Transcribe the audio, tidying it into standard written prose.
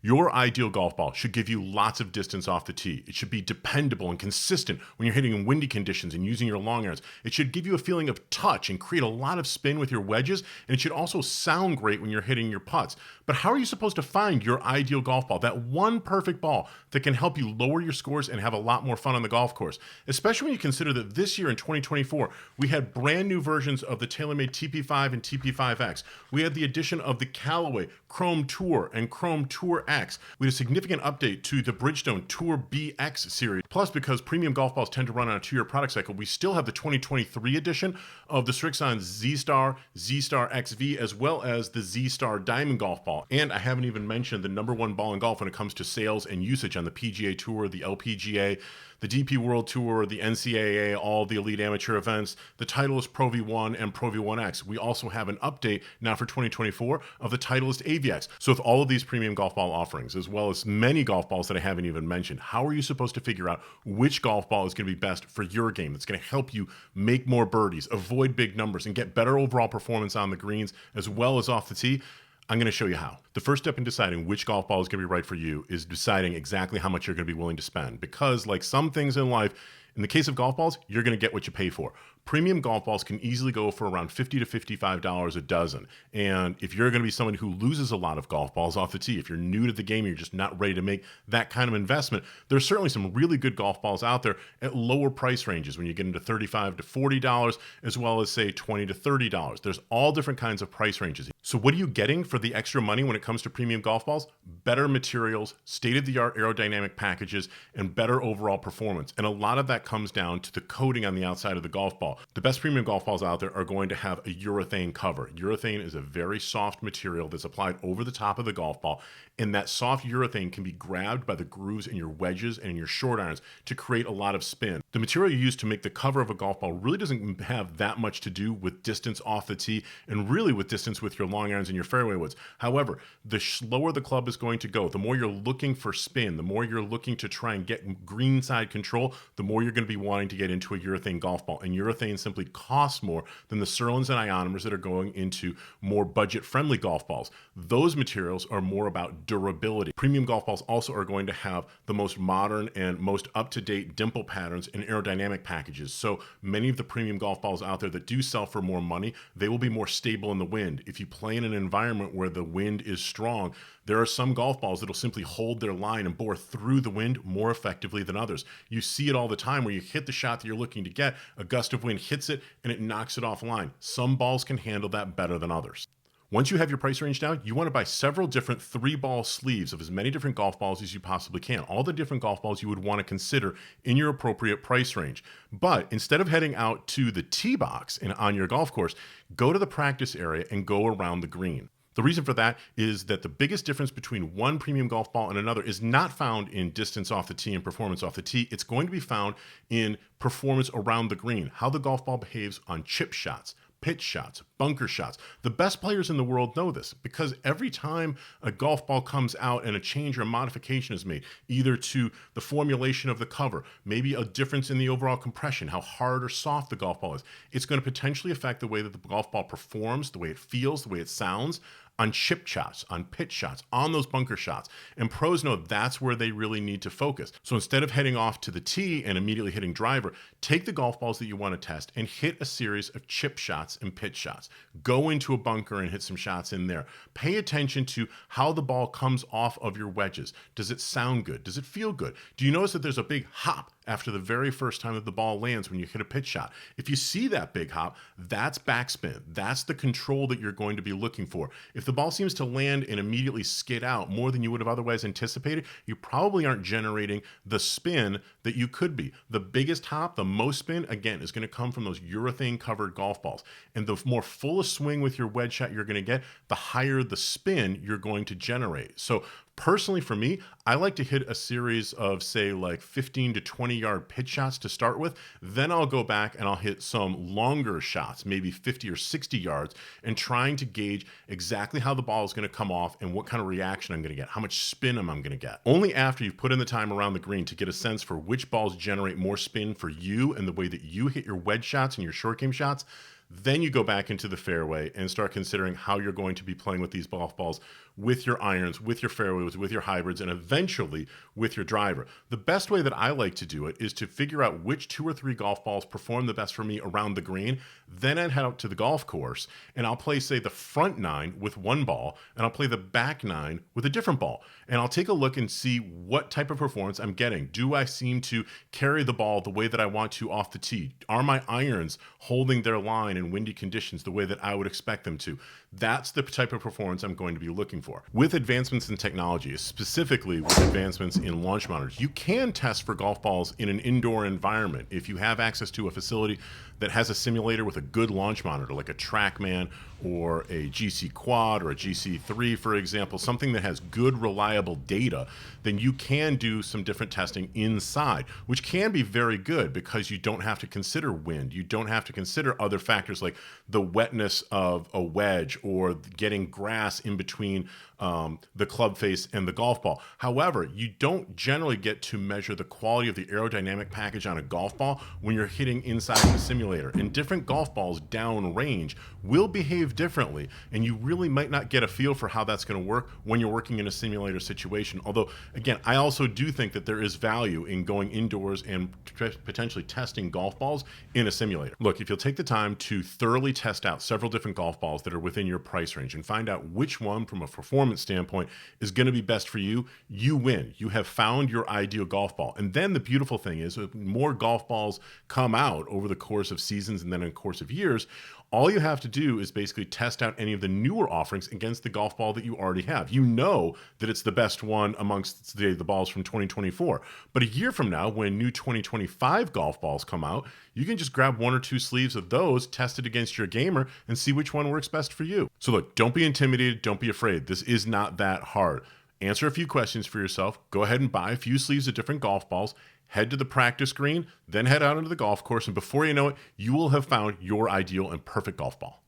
Your ideal golf ball should give you lots of distance off the tee. It should be dependable and consistent when you're hitting in windy conditions and using your long irons. It should give you a feeling of touch and create a lot of spin with your wedges, and it should also sound great when you're hitting your putts. But how are you supposed to find your ideal golf ball, that one perfect ball that can help you lower your scores and have a lot more fun on the golf course? Especially when you consider that this year in 2024, we had brand new versions of the TaylorMade TP5 and TP5X. We had the addition of the Callaway Chrome Tour and Chrome Tour X. We had a significant update to the Bridgestone Tour BX series. Plus, because premium golf balls tend to run on a 2-year product cycle, we still have the 2023 edition of the Srixon Z-Star, Z-Star XV, as well as the Z-Star Diamond Golf Ball. And I haven't even mentioned the #1 ball in golf when it comes to sales and usage on the PGA Tour, the LPGA, the DP World Tour, the NCAA, all the elite amateur events, the Titleist Pro V1 and Pro V1X. We also have an update now for 2024 of the Titleist AVX. So with all of these premium golf ball offerings, as well as many golf balls that I haven't even mentioned, how are you supposed to figure out which golf ball is going to be best for your game? That's going to help you make more birdies, avoid big numbers, and get better overall performance on the greens as well as off the tee? I'm going to show you how. The first step in deciding which golf ball is going to be right for you is deciding exactly how much you're going to be willing to spend. Because like some things in life, in the case of golf balls, you're going to get what you pay for. Premium golf balls can easily go for around $50 to $55 a dozen. And if you're going to be someone who loses a lot of golf balls off the tee, if you're new to the game, you're just not ready to make that kind of investment, there's certainly some really good golf balls out there at lower price ranges when you get into $35 to $40, as well as say $20 to $30. There's all different kinds of price ranges. So what are you getting for the extra money when it comes to premium golf balls? Better materials, state-of-the-art aerodynamic packages, and better overall performance. And a lot of that comes down to the coating on the outside of the golf ball. The best premium golf balls out there are going to have a urethane cover. Urethane is a very soft material that's applied over the top of the golf ball, and that soft urethane can be grabbed by the grooves in your wedges and in your short irons to create a lot of spin. The material you use to make the cover of a golf ball really doesn't have that much to do with distance off the tee and really with distance with your long irons and your fairway woods. However, the slower the club is going to go, the more you're looking for spin, the more you're looking to try and get greenside control, the more you're going to be wanting to get into a urethane golf ball. And urethane simply costs more than the Surlins and ionomers that are going into more budget-friendly golf balls. Those materials are more about durability. Premium golf balls also are going to have the most modern and most up-to-date dimple patterns and aerodynamic packages. So many of the premium golf balls out there that do sell for more money, they will be more stable in the wind. If you play in an environment where the wind is strong, there are some golf balls that will simply hold their line and bore through the wind more effectively than others. You see it all the time where you hit the shot that you're looking to get, a gust of wind hits it, and it knocks it offline. Some balls can handle that better than others. Once you have your price range down, you want to buy several different 3-ball sleeves of as many different golf balls as you possibly can. All the different golf balls you would want to consider in your appropriate price range. But instead of heading out to the tee box and on your golf course, go to the practice area and go around the green. The reason for that is that the biggest difference between one premium golf ball and another is not found in distance off the tee and performance off the tee. It's going to be found in performance around the green, how the golf ball behaves on chip shots, pitch shots, bunker shots. The best players in the world know this because every time a golf ball comes out and a change or a modification is made, either to the formulation of the cover, maybe a difference in the overall compression, how hard or soft the golf ball is, it's going to potentially affect the way that the golf ball performs, the way it feels, the way it sounds, on chip shots, on pitch shots, on those bunker shots. And pros know that's where they really need to focus. So instead of heading off to the tee and immediately hitting driver, take the golf balls that you want to test and hit a series of chip shots and pitch shots. Go into a bunker and hit some shots in there. Pay attention to how the ball comes off of your wedges. Does it sound good? Does it feel good? Do you notice that there's a big hop after the very first time that the ball lands when you hit a pitch shot? If you see that big hop, that's backspin. That's the control that you're going to be looking for. If the ball seems to land and immediately skid out more than you would have otherwise anticipated, you probably aren't generating the spin that you could be. The biggest hop, the most spin, again, is going to come from those urethane covered golf balls. And the more full a swing with your wedge shot you're going to get, the higher the spin you're going to generate. So personally, for me, I like to hit a series of, say, like 15 to 20 yard pitch shots to start with. Then I'll go back and I'll hit some longer shots, maybe 50 or 60 yards, and trying to gauge exactly how the ball is going to come off and what kind of reaction I'm going to get, how much spin I'm going to get. Only after you've put in the time around the green to get a sense for which balls generate more spin for you and the way that you hit your wedge shots and your short game shots, then you go back into the fairway and start considering how you're going to be playing with these golf balls with your irons, with your fairways, with your hybrids, and eventually with your driver. The best way that I like to do it is to figure out which 2 or 3 golf balls perform the best for me around the green. Then I'd head out to the golf course and I'll play, say, the front 9 with one ball, and I'll play the back 9 with a different ball. And I'll take a look and see what type of performance I'm getting. Do I seem to carry the ball the way that I want to off the tee? Are my irons holding their line in windy conditions the way that I would expect them to? That's the type of performance I'm going to be looking for. With advancements in technology, specifically with advancements in launch monitors, you can test for golf balls in an indoor environment. If you have access to a facility that has a simulator with a good launch monitor, like a TrackMan or a GC Quad or a GC3, for example, something that has good, reliable data, then you can do some different testing inside, which can be very good because you don't have to consider wind. You don't have to consider other factors like the wetness of a wedge or getting grass in between the club face and the golf ball. However, you don't generally get to measure the quality of the aerodynamic package on a golf ball when you're hitting inside the simulator. And different golf balls down range will behave differently, and you really might not get a feel for how that's going to work when you're working in a simulator situation. Although, again, I also do think that there is value in going indoors and potentially testing golf balls in a simulator. Look, if you'll take the time to thoroughly test out several different golf balls that are within your price range and find out which one from a performance standpoint is going to be best for you, you win. You have found your ideal golf ball. And then the beautiful thing is, more golf balls come out over the course of seasons and then in the course of years. All you have to do is basically test out any of the newer offerings against the golf ball that you already have. You know that it's the best one amongst the balls from 2024. But a year from now, when new 2025 golf balls come out, you can just grab 1 or 2 sleeves of those, test it against your gamer, and see which one works best for you. So look, don't be intimidated. Don't be afraid. This is not that hard. Answer a few questions for yourself. Go ahead and buy a few sleeves of different golf balls. Head to the practice green, then head out into the golf course, and before you know it, you will have found your ideal and perfect golf ball.